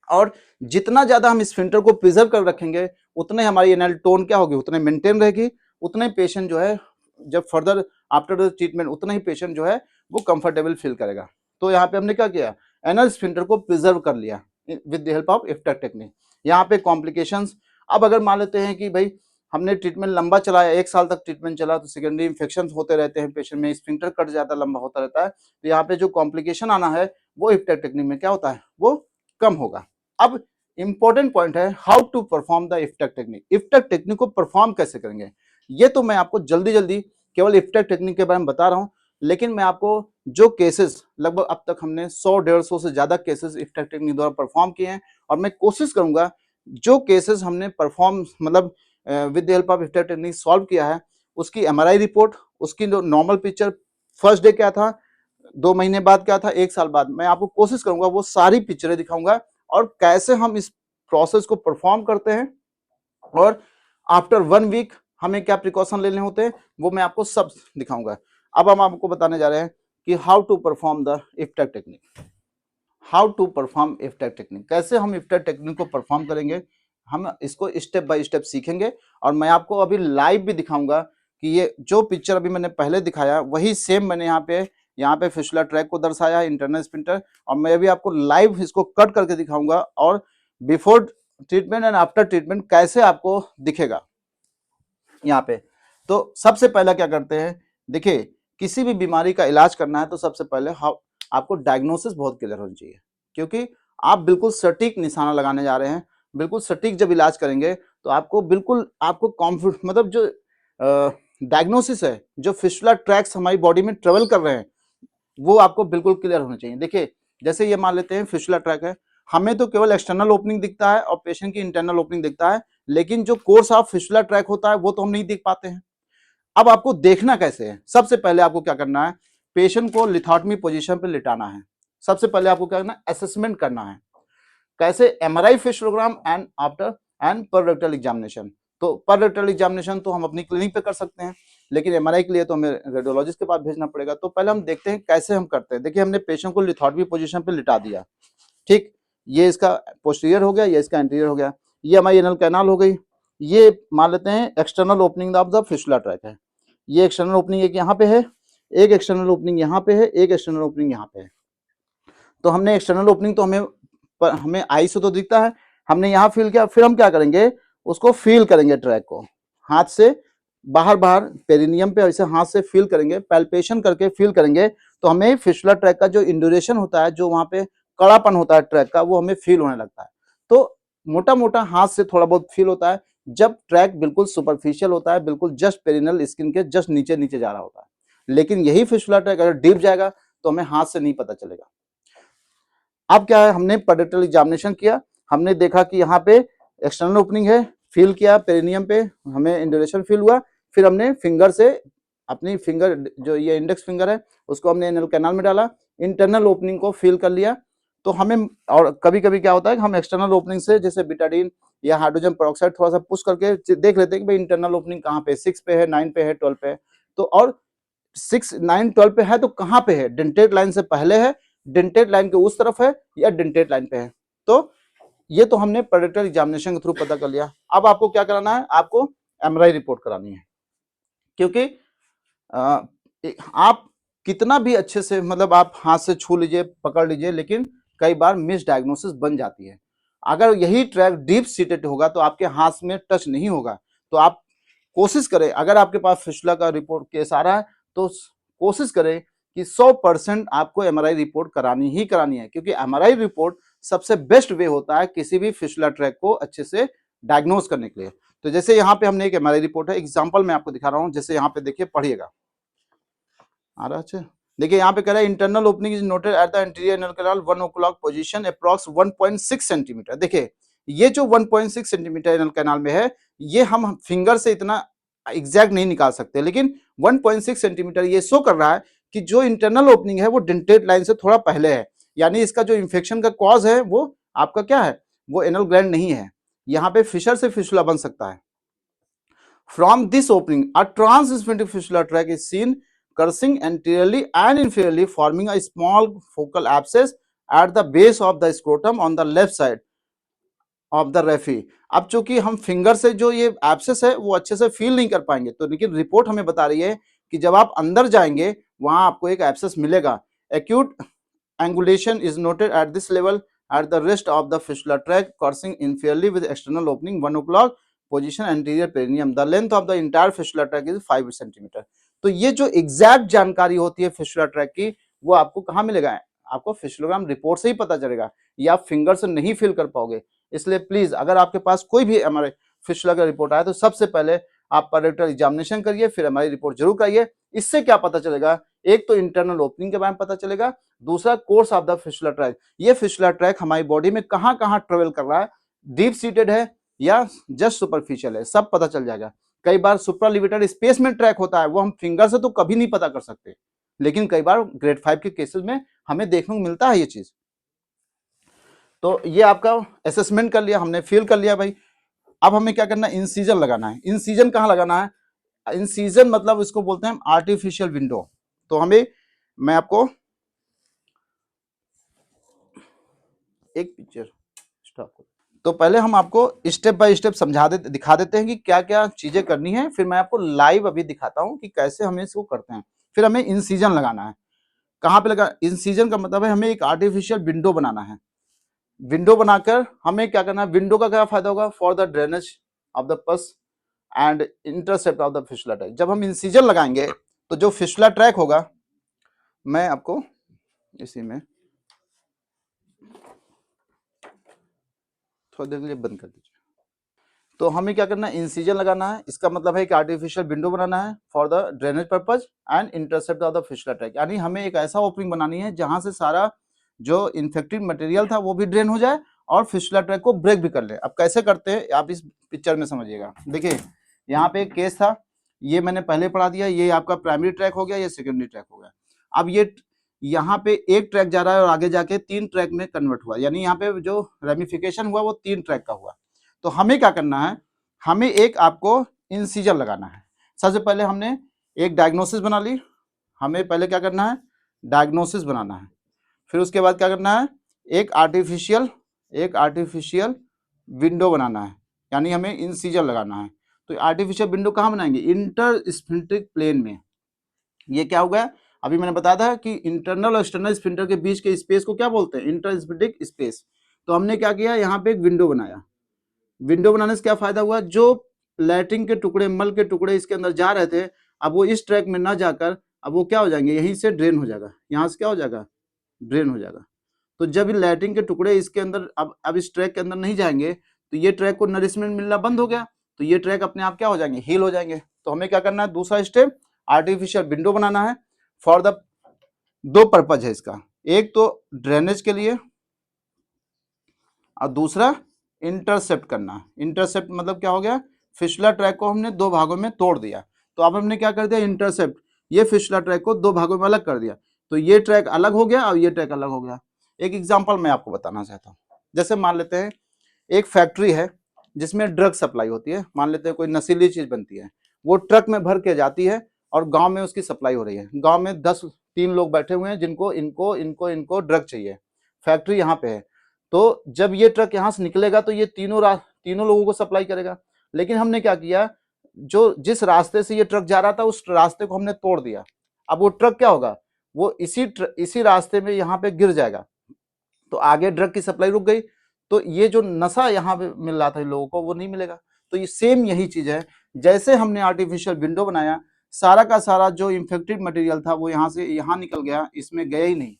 और जितना ज्यादा हम स्फिंक्टर को प्रिजर्व कर रखेंगे उतने हमारी एनल टोन क्या होगी, उतने मेंटेन रहेगी, उतने पेशेंट जो है जब फर्दर आफ्टर द ट्रीटमेंट उतना ही पेशेंट जो है वो कंफर्टेबल फील करेगा। तो यहाँ पे हमने क्या किया, एनल स्फिंक्टर को प्रिजर्व कर लिया with the help of IFTAK technique. यहाँ पे कॉम्प्लिकेशंस, अब अगर मान लेते हैं कि भाई हमने ट्रीटमेंट लंबा चलाया, 1 साल तक ट्रीटमेंट चला, तो सेकेंडरी इन्फेक्शन होते रहते हैं पेशेंट में, स्फिंक्टर कट ज्यादा लंबा होता रहता है, तो यहाँ पे जो कॉम्प्लिकेशन आना है वो इफ्टक टेक्निक में क्या होता है, वो कम होगा। अब इंपॉर्टेंट पॉइंट है how to perform the IFTAK technique. IFTAK technique को परफॉर्म कैसे करेंगे, ये तो मैं आपको जल्दी जल्दी केवल इफ्टक टेक्निक के बारे में बता रहा हूं, लेकिन मैं आपको जो केसेस लगभग अब तक हमने 100-150 से ज्यादा केसेस इफ्टक टेक्निक द्वारा परफॉर्म किए हैं, और मैं कोशिश करूंगा जो केसेस हमने परफॉर्म मतलब with the help of IFTAK technique solve किया है उसकी एमआरआई रिपोर्ट, उसकी जो नॉर्मल पिक्चर, फर्स्ट डे क्या था, 2 महीने बाद क्या था, 1 साल बाद, मैं आपको कोशिश करूंगा वो सारी पिक्चरें दिखाऊंगा और कैसे हम इस प्रोसेस को परफॉर्म करते हैं, और आफ्टर 1 वीक हमें क्या प्रिकॉशन लेने होते हैं वो मैं आपको सब दिखाऊंगा। अब हम आपको बताने जा रहे हैं कि how to perform the IFTAK technique. How to perform IFTAK technique, कैसे हम इफ्टक टेक्निक को परफॉर्म करेंगे, हम इसको स्टेप बाय स्टेप सीखेंगे। और मैं आपको अभी लाइव भी दिखाऊंगा कि ये जो पिक्चर अभी मैंने पहले दिखाया वही सेम मैंने यहाँ पे फिस्टुला ट्रैक को दर्शाया है, इंटरनल स्फिंक्टर, और मैं अभी आपको लाइव इसको कट करके दिखाऊंगा और before treatment and after treatment कैसे आपको दिखेगा यहाँ पे। तो सबसे पहला क्या करते हैं, देखिए किसी भी बीमारी का इलाज करना है तो सबसे पहले आपको डायग्नोसिस बहुत क्लियर होनी चाहिए, क्योंकि आप बिल्कुल सटीक निशाना लगाने जा रहे हैं। बिल्कुल सटीक जब इलाज करेंगे तो आपको बिल्कुल आपको कॉन्फिडेंस, मतलब जो डायग्नोसिस है, जो फिस्टुला ट्रैक्स हमारी बॉडी में ट्रेवल कर रहे हैं वो आपको बिल्कुल क्लियर होने चाहिए। देखिए जैसे ये मान लेते हैं फिस्टुला ट्रैक है, हमें तो केवल एक्सटर्नल ओपनिंग दिखता है और पेशेंट की इंटरनल ओपनिंग दिखता है, लेकिन जो कोर्स ऑफ फिस्टुला ट्रैक होता है वो तो हम नहीं देख पाते हैं। अब आपको देखना कैसे है, सबसे पहले आपको क्या करना है, पेशेंट को लिथोटमी पोजीशन पे लिटाना है। सबसे पहले आपको क्या करना है, असेसमेंट करना है कैसे, एमआरआई फिस्टोग्राम एंड आफ्टर एंड पर रेक्टल एग्जामिनेशन। तो पर रेक्टल एग्जामिनेशन तो हम अपनी क्लिनिक पे कर सकते हैं, लेकिन एमआरआई के लिए तो हमें रेडियोलॉजिस्ट के पास भेजना पड़ेगा। तो पहले हम देखते हैं कैसे हम करते हैं। देखिए हमने पेशेंट को लिथोटमी पोजीशन पे लिटा दिया, ठीक, ये इसका पोस्टीरियर हो गया, ये इसका एंटीरियर हो गया, ये हमारी एनल कैनाल हो गई। ये मान लेते हैं external opening of the fistula track है, ये एक्सटर्नल ओपनिंग एक यहाँ पे है, एक एक्सटर्नल ओपनिंग यहाँ पे है, एक एक्सटर्नल ओपनिंग यहाँ पे है। तो हमने एक्सटर्नल ओपनिंग तो हमें आई से तो दिखता है, हमने यहाँ फील किया, फिर हम क्या करेंगे, उसको फील करेंगे ट्रैक को हाथ से, बाहर बाहर पेरिनियम पे ऐसे हाथ से फील करेंगे, पैल्पेशन करके फील करेंगे, तो हमें फिस्टुला ट्रैक का जो इंड्यूरेशन होता है, जो वहां पे कड़ापन होता है ट्रैक का, वो हमें फील होने लगता है। तो मोटा मोटा हाथ से थोड़ा बहुत फील होता है जब ट्रैक बिल्कुल सुपरफिशियल होता है, बिल्कुल जस्ट पेरिनल स्किन के जस्ट नीचे नीचे जा रहा होता है। लेकिन यही फिस्टुला ट्रैक अगर डीप जाएगा तो हमें हाथ से नहीं पता चलेगा। अब क्या है, हमने पेरिटल एग्जामिनेशन किया, हमने देखा कि यहाँ पे एक्सटर्नल ओपनिंग है, फील किया पेरिनियम पे, हमें इंड्यूरेशन फील हुआ, फिर हमने फिंगर से अपनी फिंगर जो ये इंडेक्स फिंगर है उसको हमने एनल कैनाल में डाला, इंटरनल ओपनिंग को फील कर लिया। तो हमें, और कभी कभी क्या होता है कि हम एक्सटर्नल ओपनिंग से जैसे बिटाडीन या हाइड्रोजन पेरोक्साइड थोड़ा सा पुश करके देख लेते हैं कि भाई इंटरनल ओपनिंग कहाँ पे, 6 पे है, 9 पे है, 12 पे है। तो और 6, 9, 12 पे है तो कहाँ पे है, डेंटेड लाइन से पहले है, डेंटेड लाइन के उस तरफ है, या डेंटेड लाइन पे है। तो ये तो हमने पेरिटल एग्जामिनेशन के थ्रू पता कर लिया। अब आपको क्या कराना है, आपको एमआरआई रिपोर्ट करानी है, क्योंकि आप कितना भी अच्छे से, मतलब आप हाथ से छू लीजिए, पकड़ लीजिए, लेकिन कई बार मिस डायग्नोसिस बन जाती है। अगर यही ट्रैक डीप सीटेड होगा तो आपके हाथ में टच नहीं होगा। तो आप कोशिश करें, अगर आपके पास फिस्टुला का रिपोर्ट केस आ रहा है तो कोशिश करें कि 100% आपको एमआरआई रिपोर्ट करानी ही करानी है, क्योंकि एमआरआई रिपोर्ट सबसे बेस्ट वे होता है किसी भी फिस्टुला ट्रैक को अच्छे से डायग्नोज करने के लिए। तो जैसे यहाँ पे हमने एक एमआरआई रिपोर्ट है, एग्जांपल मैं आपको दिखा रहा हूँ, जैसे यहाँ पे देखिए, पढ़िएगा, आ रहा है, देखिए यहाँ पे कह रहा है internal opening is noted at the interior anal canal 1 o'clock position approx 1.6 centimetre. देखिए ये जो 1.6 सेंटीमीटर एनल कैनाल में है, ये हम फिंगर से इतना एग्जैक्ट नहीं निकाल सकते, लेकिन 1.6 सेंटीमीटर ये शो कर रहा है कि जो इंटरनल ओपनिंग है वो डेंटेड लाइन से थोड़ा पहले है, यानी इसका जो इन्फेक्शन का कॉज है वो आपका क्या है, वो एनल ग्लैंड नहीं है। यहाँ पे फिशर से फिशुला बन सकता है। From this opening, a transsphincteric fistula tract is seen coursing anteriorly and inferiorly, forming a small focal abscess at the base of the scrotum on the left side of the raphe. अब चूंकि हम फिंगर से जो ये एब्सेस है वो अच्छे से फील नहीं कर पाएंगे, तो लेकिन रिपोर्ट हमें बता रही है कि जब आप अंदर जाएंगे वहां आपको एक एब्सेस मिलेगा। Acute angulation is noted at this level at the rest of the fistula tract, coursing inferiorly with external opening 1 o'clock position anterior perineum. The length of the entire fistula tract is 5 centimeter. तो ये जो एग्जैक्ट जानकारी होती है फिस्टुला ट्रैक की, वो आपको कहाँ मिलेगा, आपको फिस्टुलोग्राम रिपोर्ट से ही पता चलेगा, या आप फिंगर से नहीं फील कर पाओगे। इसलिए प्लीज अगर आपके पास कोई भी हमारे फिस्टुला का रिपोर्ट आया तो सबसे पहले आप पैरेक्टल एग्जामिनेशन करिए, फिर हमारी रिपोर्ट जरूर कराइए। इससे क्या पता चलेगा, एक तो इंटरनल ओपनिंग के बारे में पता चलेगा, दूसरा course of the fistula track, ये फिस्टुला ट्रैक हमारी बॉडी में कहां कहां ट्रेवल कर रहा है, डीप सीटेड है या जस्ट सुपरफिशियल है, सब पता चल जाएगा। कई बार सुप्रालिविटर स्पेस में ट्रैक होता है, वो हम फिंगर से तो कभी नहीं पता कर सकते, लेकिन कई बार ग्रेड 5 के केसेस में हमें देखने को मिलता है ये चीज। तो ये आपका असेसमेंट कर लिया हमने, फील कर लिया भाई। अब हमें क्या करना है, इंसीजन लगाना है। इंसीजन कहां लगाना है, इंसीजन मतलब इसको बोलते हैं आर्टिफिशियल विंडो। तो हमें, मैं आपको एक पिक्चर स्टॉप, तो पहले हम आपको स्टेप बाय स्टेप समझा देते, दिखा देते हैं कि क्या क्या चीजें करनी है, फिर मैं आपको लाइव अभी दिखाता हूं कि कैसे हमें इसको करते हैं। फिर हमें इंसीजन लगाना है। कहां पे लगा, इंसीजन का मतलब है हमें एक आर्टिफिशियल विंडो बनाना है। विंडो बनाकर हमें क्या करना है, विंडो का क्या फायदा होगा, for the drainage of the पस and intercept of the fistula track. जब हम इंसीजन लगाएंगे तो जो फिस्टुला ट्रैक होगा, मैं आपको इसी में थोड़ी देर के लिए बंद कर दीजिए। तो हमें क्या करना है, इंसीजन लगाना है। इसका मतलब है कि आर्टिफिशियल विंडो बनाना है for the drainage purpose and intercept of the fistula track, यानी हमें एक ऐसा ओपनिंग बनानी है जहां से सारा जो इन्फेक्टेड मटेरियल था वो भी ड्रेन हो जाए और फिस्टुला ट्रैक को ब्रेक भी कर ले। अब कैसे करते हैं आप इस पिक्चर में समझिएगा। देखिए यहाँ पे एक केस था, ये मैंने पहले पढ़ा दिया, ये आपका प्राइमरी ट्रैक हो गया, ये सेकेंडरी ट्रैक हो गया। अब ये यहाँ पे एक ट्रैक जा रहा है और आगे जाके 3 ट्रैक में कन्वर्ट हुआ, यानी यहाँ पे जो रेमिफिकेशन हुआ वो 3 ट्रैक का हुआ। तो हमें क्या करना है, हमें एक आपको इंसीजन लगाना है। सबसे पहले हमने एक डायग्नोसिस बना ली। हमें पहले क्या करना है, डायग्नोसिस बनाना है। फिर उसके बाद क्या करना है, एक आर्टिफिशियल विंडो बनाना है, यानी हमें इंसीजन लगाना है। तो आर्टिफिशियल विंडो कहाँ बनाएंगे, इंटरस्फिंक्टरिक प्लेन में। ये क्या होगा, अभी मैंने बताया था कि इंटरनल और एक्सटर्नल स्फिंक्टर के बीच के स्पेस को क्या बोलते हैं, इंटरस्फिंक्टरिक स्पेस। तो हमने क्या किया, यहाँ पे एक विंडो बनाया। विंडो बनाने से क्या फायदा हुआ, जो लैट्रिन के टुकड़े, मल के टुकड़े इसके अंदर जा रहे थे, अब वो इस ट्रैक में ना जाकर अब वो क्या हो जाएंगे, यहीं से ड्रेन हो जाएगा, यहाँ से क्या हो जाएगा, ड्रेन हो जाएगा। तो जब लैट्रिन के टुकड़े इसके अंदर अब इस ट्रैक के अंदर नहीं जाएंगे तो ये ट्रैक को नरिशमेंट मिलना बंद हो गया, तो ये ट्रैक अपने आप क्या हो जाएंगे, हील हो जाएंगे। तो हमें क्या करना है, दूसरा स्टेप आर्टिफिशियल विंडो बनाना है फॉर द, दो पर्पज है इसका, एक तो ड्रेनेज के लिए और दूसरा इंटरसेप्ट करना। इंटरसेप्ट मतलब क्या हो गया, फिस्टुला ट्रैक को हमने 2 भागों में तोड़ दिया। तो अब हमने क्या कर दिया, इंटरसेप्ट, ये फिस्टुला ट्रैक को 2 भागों में अलग कर दिया। तो ये ट्रैक अलग हो गया और ये ट्रैक अलग हो गया। एक एग्जांपल मैं आपको बताना चाहता हूँ। जैसे मान लेते हैं एक फैक्ट्री है जिसमें ड्रग सप्लाई होती है, मान लेते हैं कोई नशीली चीज बनती है, वो ट्रक में भर के जाती है और गांव में उसकी सप्लाई हो रही है। गांव में 3 लोग बैठे हुए हैं जिनको इनको इनको इनको ड्रग चाहिए, फैक्ट्री यहाँ पे है। तो जब ये ट्रक यहाँ से निकलेगा तो ये तीनों लोगों को सप्लाई करेगा। लेकिन हमने क्या किया, जो जिस रास्ते से ये ट्रक जा रहा था उस रास्ते को हमने तोड़ दिया। अब वो ट्रक क्या होगा, वो इसी रास्ते में यहाँ पे गिर जाएगा, तो आगे ड्रग की सप्लाई रुक गई। तो ये जो नशा यहाँ पे मिल रहा था इन लोगों को वो नहीं मिलेगा। तो ये सेम यही चीज है, जैसे हमने आर्टिफिशियल विंडो बनाया, सारा का सारा जो इन्फेक्टेड मटेरियल था वो यहाँ से यहाँ निकल गया, इसमें गया ही नहीं।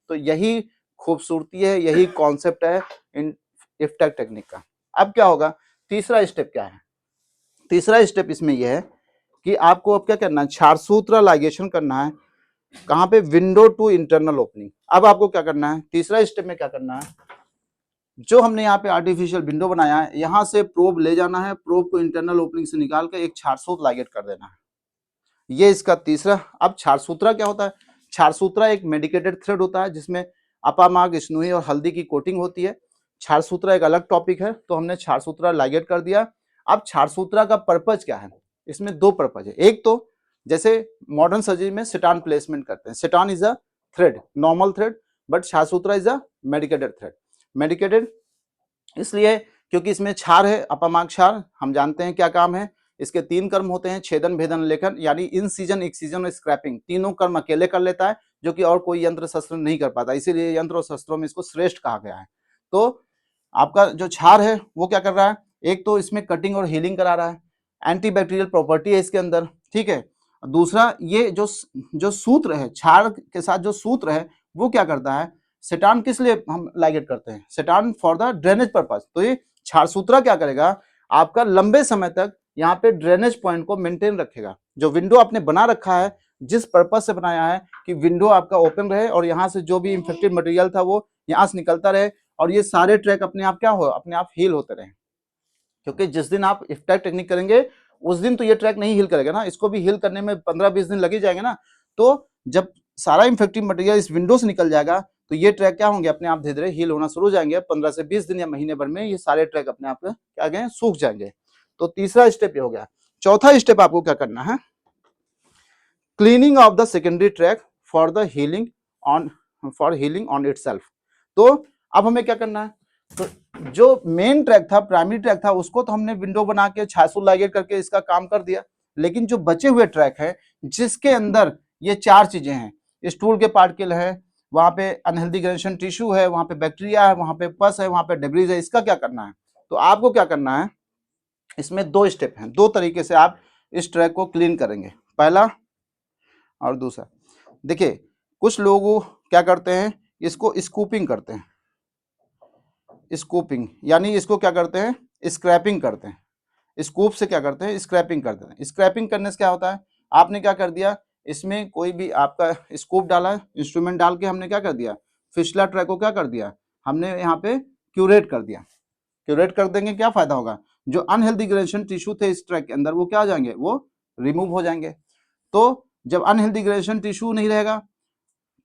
तो यही खूबसूरती है, यही कॉन्सेप्ट है इन इफ्टेक टेक्निक का। अब क्या होगा, तीसरा स्टेप क्या है, तीसरा स्टेप इसमें यह है कि आपको अब क्या करना है, क्षारसूत्र लाइगेशन करना है कहाँ पे, विंडो टू इंटरनल ओपनिंग। अब आपको क्या करना है, तीसरा स्टेप में क्या करना है, जो हमने यहाँ पे आर्टिफिशियल विंडो बनाया है, यहाँ से प्रोब ले जाना है, प्रोब को इंटरनल ओपनिंग से निकाल के एक छारसूत्र लाइगेट कर देना है, ये इसका तीसरा। अब छारसूत्रा क्या होता है, छारसूत्रा एक मेडिकेटेड थ्रेड होता है जिसमें अपामार्ग, स्नोई और हल्दी की कोटिंग होती है। छारसूत्रा एक अलग टॉपिक है, तो हमने छारसूत्रा लाइगेट कर दिया। अब छारसूत्रा का पर्पज क्या है, इसमें दो पर्पज है। एक तो जैसे मॉडर्न सर्जरी में सिटान प्लेसमेंट करते हैं, seton is a thread, normal thread, but Ksharsutra is a medicated thread. Medicated इसलिए क्योंकि इसमें क्षार है, अपामार्ग क्षार, हम जानते हैं क्या काम है, इसके तीन कर्म होते हैं, छेदन, भेदन, लेखन, यानी इंसिजन, एक्सीजन और स्क्रैपिंग, तीनों कर्म अकेले कर लेता है, जो कि और कोई यंत्र शस्त्र नहीं कर पाता, इसीलिए यंत्र और शस्त्रों में इसको श्रेष्ठ कहा गया है। तो आपका जो क्षार है वो क्या कर रहा है, एक तो इसमें कटिंग और हीलिंग करा रहा है, एंटीबैक्टीरियल प्रॉपर्टी है इसके अंदर, ठीक है। दूसरा, ये जो सूत्र है, क्षार के साथ जो सूत्र है वो क्या करता है, सेटान किस लिए हम लाइगेट करते हैं, सेटान फॉर द ड्रेनेज पर्पस। तो ये क्षारसूत्रा क्या करेगा, आपका लंबे समय तक यहाँ पे ड्रेनेज पॉइंट को मेंटेन रखेगा। जो विंडो आपने बना रखा है, जिस पर्पस से बनाया है कि विंडो आपका ओपन रहे और यहाँ से जो भी इंफेक्टेड मटेरियल था वो यहाँ से निकलता रहे, और ये सारे ट्रैक अपने आप क्या हो, अपने आप हील होते रहे। क्योंकि जिस दिन आप इफ्टैक टेक्निक करेंगे उस दिन तो ये ट्रैक नहीं हील करेगा ना, इसको भी हील करने में 15-20 दिन लग ही जाएंगे ना। तो जब सारा इंफेक्टिव मटेरियल इस विंडो से निकल जाएगा तो ये ट्रैक क्या होंगे, अपने आप धीरे धीरे हील होना शुरू हो जाएंगे। 15 से 20 दिन या महीने भर में ये सारे ट्रैक अपने आप क्या गए, सूख जाएंगे। तो तीसरा स्टेप ये हो गया। चौथा स्टेप आपको क्या करना है, cleaning of the secondary track for the healing on, for healing on itself. तो अब हमें क्या करना है, तो जो मेन ट्रैक था, प्राइमरी ट्रैक था, उसको तो हमने विंडो बना के छासुल लाइगेट करके इसका काम कर दिया। लेकिन जो बचे हुए ट्रैक है जिसके अंदर ये चार चीजें हैं, स्टूल के पार्टिकल है, वहां पे अनहेल्दी ग्रेजुएशन टिश्यू है, वहां पे बैक्टीरिया है, वहां पे पस है, वहां पे डेब्रीज है, इसका क्या करना है। तो आपको क्या करना है, इसमें दो स्टेप हैं, दो तरीके से आप इस ट्रैक को क्लीन करेंगे, पहला और दूसरा। देखिए कुछ लोग क्या करते हैं, इसको स्कूपिंग करते हैं, स्कूपिंग यानी इसको क्या करते हैं, स्क्रैपिंग करते हैं। स्कूप से क्या करते हैं, स्क्रैपिंग करते हैं। स्क्रैपिंग करने से क्या होता है, आपने क्या कर दिया, इसमें कोई भी आपका स्कूप डाला है, इंस्ट्रूमेंट डाल के हमने क्या कर दिया, फिशला ट्रैक को क्या कर दिया, हमने यहाँ पे क्यूरेट कर दिया। क्यूरेट कर देंगे, क्या फायदा होगा, जो अनहेल्दी ग्रेजुएशन टिश्यू थे इस ट्रैक के अंदर वो क्या हो जाएंगे, वो रिमूव हो जाएंगे। तो जब अनहेल्दी ग्रेजुएशन टिश्यू नहीं रहेगा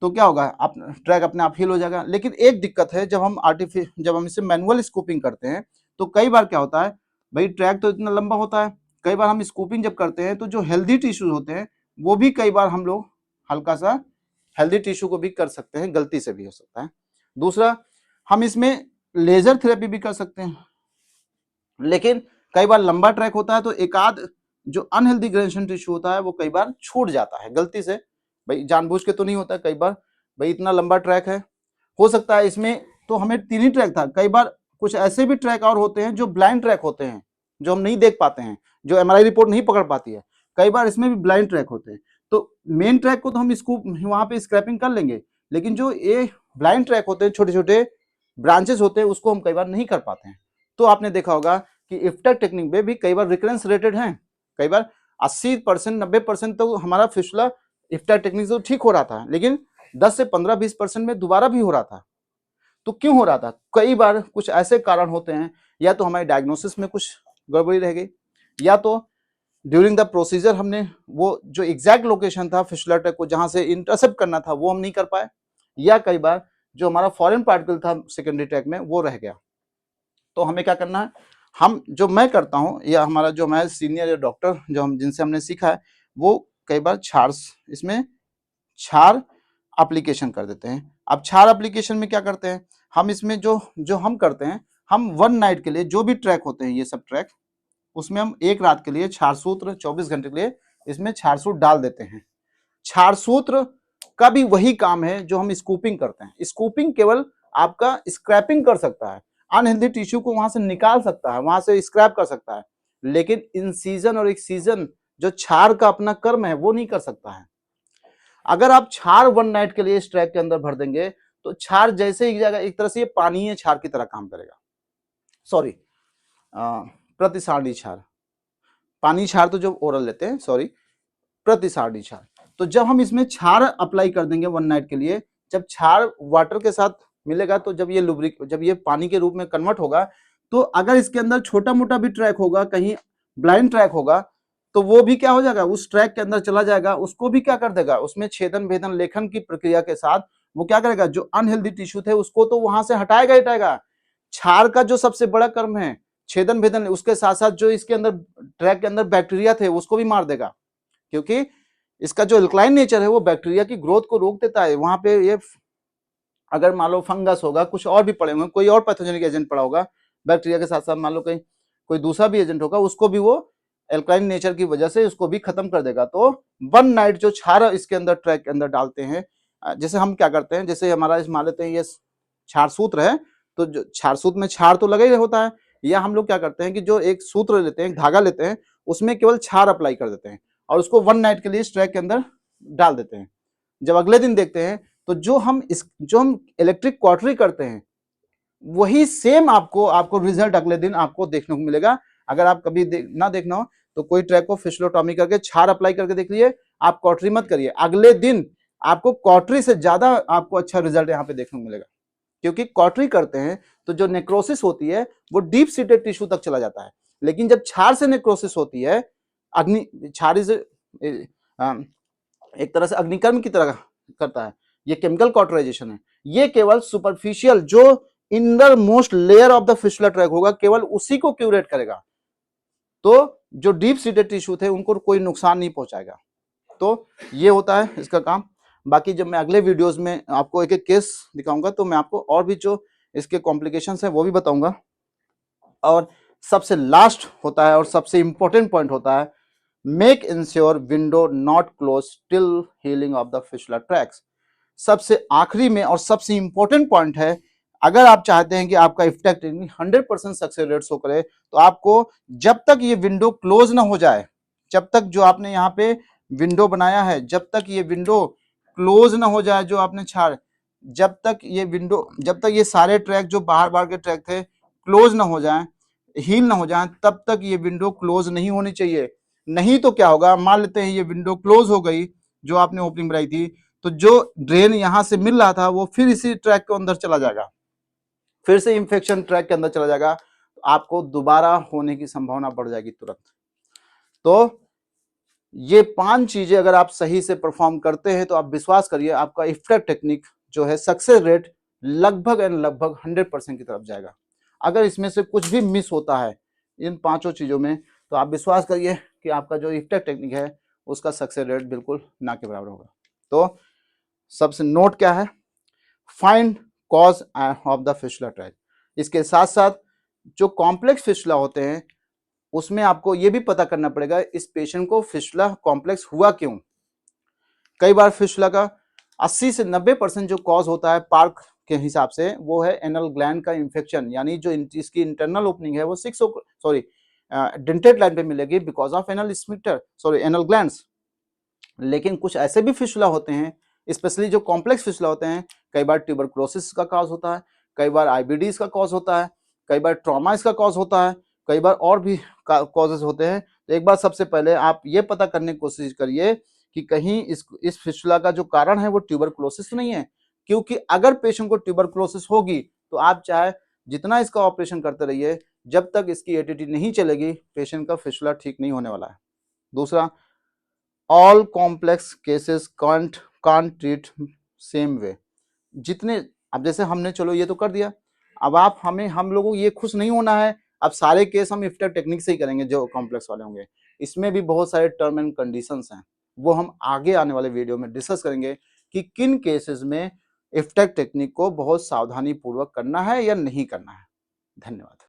तो क्या होगा, आप ट्रैक अपने आप हील हो जाएगा। लेकिन एक दिक्कत है, जब हम इसे मैनुअल स्कूपिंग करते हैं तो कई बार क्या होता है, भाई ट्रैक तो इतना लंबा होता है, कई बार हम स्कूपिंग जब करते हैं तो जो हेल्दी टिश्यूज होते हैं वो भी कई बार हम लोग हल्का सा हेल्दी टिश्यू को भी कर सकते हैं, गलती से भी हो सकता है। दूसरा, हम इसमें लेजर थेरेपी भी कर सकते हैं, लेकिन कई बार लंबा ट्रैक होता है तो एक आध जो अनहेल्दी ग्रेजुएशन टिश्यू होता है वो कई बार छूट जाता है गलती से, भाई जानबूझ के तो नहीं होता, कई बार भाई इतना लंबा ट्रैक है, हो सकता है इसमें तो हमें 3 ही ट्रैक था, कई बार कुछ ऐसे भी ट्रैक और होते हैं जो ब्लाइंड ट्रैक होते हैं, जो हम नहीं देख पाते हैं, जो एमआरआई रिपोर्ट नहीं पकड़ पाती है, कई बार इसमें भी ब्लाइंड ट्रैक होते हैं। तो मेन ट्रैक को तो हम इसको वहां पे स्क्रैपिंग कर लेंगे, लेकिन जो ये ब्लाइंड ट्रैक होते हैं, छोटे छोटे ब्रांचेस होते हैं, उसको हम कई बार नहीं कर पाते हैं। तो आपने देखा होगा कि इफ्टैक टेक्निक में भी कई बार रिकरेंस रेटेड है, कई बार 80% 90% तो हमारा फिशुला इफ्टैक टेक्निक से ठीक हो रहा था, लेकिन 10 से 15-20% में दोबारा भी हो रहा था। तो क्यों हो रहा था, कई बार कुछ ऐसे कारण होते हैं, या तो हमारी डायग्नोसिस में कुछ गड़बड़ी रह गई, या तो ड्यूरिंग द प्रोसीजर हमने वो जो एग्जैक्ट लोकेशन था फिशुला ट्रैक को जहां से इंटरसेप्ट करना था वो हम नहीं कर पाए, या कई बार जो हमारा फॉरेन पार्टिकल था सेकेंडरी ट्रैक में वो रह गया। तो हमें क्या करना है, हम जो मैं करता हूँ या हमारा जो मैं सीनियर या डॉक्टर जो हम जिनसे हमने सीखा है वो कई बार इसमें क्षार एप्लीकेशन कर देते हैं। अब क्षार एप्लीकेशन में क्या करते हैं, हम इसमें जो जो हम करते हैं, हम 1 नाइट के लिए जो भी ट्रैक होते हैं ये सब ट्रैक, उसमें हम एक रात के लिए क्षार सूत्र 24 घंटे के लिए इसमें क्षार सूत्र डाल देते हैं। क्षार सूत्र का भी वही काम है जो हम स्कूपिंग करते हैं, स्कूपिंग केवल आपका स्क्रैपिंग कर सकता है, अनहेल्दी टिश्यू को वहां से निकाल सकता है, वहां से स्क्रैप कर सकता है, लेकिन इंसीजन और एक्सीजन जो क्षार का अपना कर्म है वो नहीं कर सकता है। अगर आप क्षार 1 नाइट के लिए इस ट्रैक के अंदर भर देंगे तो क्षार जैसे ही जाएगा, एक तरह से ये पानी है क्षार की तरह काम करेगा, सॉरी प्रतिसारणी क्षार, पानी क्षार तो जो ओरल लेते हैं, सॉरी प्रतिसारणी क्षार, तो जब हम इसमें क्षार अप्लाई कर देंगे 1 नाइट के लिए, जब क्षार वाटर के साथ मिलेगा तो जब ये पानी के रूप में कन्वर्ट होगा, तो अगर इसके अंदर छोटा मोटा भी ट्रैक होगा, कहीं ब्लाइंड ट्रैक होगा, तो वो भी क्या हो जाएगा, उस ट्रैक के अंदर चला जाएगा, उसको भी क्या कर देगा, उसमें छेदन भेदन लेखन की प्रक्रिया के साथ वो क्या करेगा, जो अनहेल्दी टिश्यू थे उसको तो वहां से हटाएगा ही हटाएगा। क्षार का जो सबसे बड़ा कर्म है छेदन भेदन, उसके साथ साथ जो इसके अंदर ट्रैक के अंदर बैक्टीरिया थे उसको भी मार देगा, क्योंकि इसका जो एल्कलाइन नेचर है वो बैक्टीरिया की ग्रोथ को रोक देता है। वहां पे ये अगर मान लो फंगस होगा, कुछ और भी पड़े होंगे, कोई और पैथोजेनिक एजेंट पड़ा होगा बैक्टीरिया के साथ साथ, मान लो कहीं कोई दूसरा भी एजेंट होगा, उसको भी वो एल्कलाइन नेचर की वजह से उसको भी खत्म कर देगा। तो 1 नाइट जो क्षार इसके अंदर ट्रैक के अंदर डालते हैं, जैसे हम क्या करते हैं, जैसे हमारा इस मान लेते हैं ये क्षार सूत्र है, तो जो क्षार सूत्र में क्षार तो लगा ही होता है, या हम लोग क्या करते हैं कि जो एक सूत्र लेते हैं, एक धागा लेते हैं, उसमें केवल क्षार अप्लाई कर देते हैं और उसको 1 नाइट के लिए इस ट्रैक के अंदर डाल देते हैं। जब अगले दिन देखते हैं तो जो हम इलेक्ट्रिक क्वार्टरी करते हैं, वही सेम आपको रिजल्ट अगले दिन आपको देखने को मिलेगा। अगर आप कभी ना देखना हो तो कोई ट्रैक को फिशलोटॉमी करके क्षार अप्लाई करके देख लिए, आप क्वार्टरी मत करिए, अगले दिन आपको क्वार्टरी से ज्यादा आपको अच्छा रिजल्ट यहाँ पे देखने को मिलेगा। क्योंकि क्वार्टरी करते हैं तो जो नेक्रोसिस होती है वो डीप सीटेड टिश्यू तक चला जाता है, लेकिन जब क्षार से नेक्रोसिस होती है, क्षार से एक तरह से अग्निकर्म की तरह करता है, ये केमिकल कॉटराइजेशन है, ये केवल सुपरफिशियल जो inner most layer of the fistular track होगा, केवल उसी को क्यूरेट करेगा, तो जो डीप सीटेड टिश्यू थे उनको कोई नुकसान नहीं पहुंचाएगा। तो ये होता है इसका काम। बाकी जब मैं अगले वीडियोस में आपको एक एक केस दिखाऊंगा तो मैं आपको और भी जो इसके कॉम्प्लिकेशंस है वो भी बताऊंगा। और सबसे लास्ट होता है और सबसे इंपॉर्टेंट पॉइंट होता है, make ensure window not close till healing of the fistular tracks. सबसे आखिरी में और सबसे इंपॉर्टेंट पॉइंट है, अगर आप चाहते हैं कि आपका इफ्टेक्ट टेक्निक 100% सक्सेस रेट शो करे, तो आपको जब तक ये विंडो क्लोज ना हो जाए, जब तक जो आपने यहाँ पे विंडो बनाया है, जब तक ये विंडो क्लोज ना हो जाए, जो आपने छाड़, जब तक ये सारे ट्रैक जो बाहर बाहर के ट्रैक थे क्लोज ना हो जाए, हील ना हो जाए, तब तक ये विंडो क्लोज नहीं होनी चाहिए। नहीं तो क्या होगा, मान लेते हैं ये विंडो क्लोज हो गई, जो आपने ओपनिंग बनाई थी, तो जो ड्रेन यहां से मिल रहा था वो फिर इसी ट्रैक के अंदर चला जाएगा, फिर से इंफेक्शन ट्रैक के अंदर चला जाएगा, तो आपको दोबारा होने की संभावना बढ़ जाएगी तुरंत। तो ये 5 चीजें अगर आप सही से परफॉर्म करते हैं तो आप विश्वास करिए आपका इफ्टेक्ट टेक्निक जो है सक्सेस रेट लगभग 100% की तरफ जाएगा। अगर इसमें से कुछ भी मिस होता है इन 5 चीजों में, तो आप विश्वास करिए कि आपका जो इफ्टेक्ट टेक्निक है उसका सक्सेस रेट बिल्कुल ना के बराबर होगा। तो सबसे नोट क्या है, find cause of the fistular track. इसके साथ साथ जो कॉम्प्लेक्स फिशुला होते हैं उसमें आपको यह भी पता करना पड़ेगा इस पेशेंट को फिशुला कॉम्प्लेक्स हुआ क्यों। कई बार फिशुला का 80 से 90% जो कॉज होता है पार्क के हिसाब से वो है एनल ग्लैंड का इंफेक्शन, यानी जो इसकी इंटरनल ओपनिंग है वो डेंटेड लाइन पे मिलेगी बिकॉज ऑफ एनल ग्लैंड्स। लेकिन कुछ ऐसे भी फिशुला होते हैं, स्पेशली जो कॉम्प्लेक्स फिशुला होते हैं, कई बार ट्यूबरकुलोसिस का कॉज होता है, कई बार आईबीडीज का कॉज होता है, कई बार ट्रॉमा इसका कॉज होता है, कई बार और भी कॉजेज होते हैं। तो एक बार सबसे पहले आप ये पता करने की कोशिश करिए कि कहीं इस फिशुला का जो कारण है वो ट्यूबरकुलोसिस तो नहीं है, क्योंकि अगर पेशेंट को ट्यूबरकुलोसिस होगी तो आप चाहे जितना इसका ऑपरेशन करते रहिए, जब तक इसकी एटीटी नहीं चलेगी पेशेंट का फिशुला ठीक नहीं होने वाला है। दूसरा, all complex cases can't treat same way. जितने, अब जैसे हमने चलो ये तो कर दिया, अब आप हम लोगों को ये खुश नहीं होना है अब सारे केस हम इफ्टेक्ट टेक्निक से ही करेंगे जो कॉम्प्लेक्स वाले होंगे। इसमें भी बहुत सारे टर्म एंड कंडीशंस हैं, वो हम आगे आने वाले वीडियो में डिस्कस करेंगे कि किन केसेस में इफ्टेक्ट टेक्निक को बहुत सावधानी पूर्वक करना है या नहीं करना है। धन्यवाद।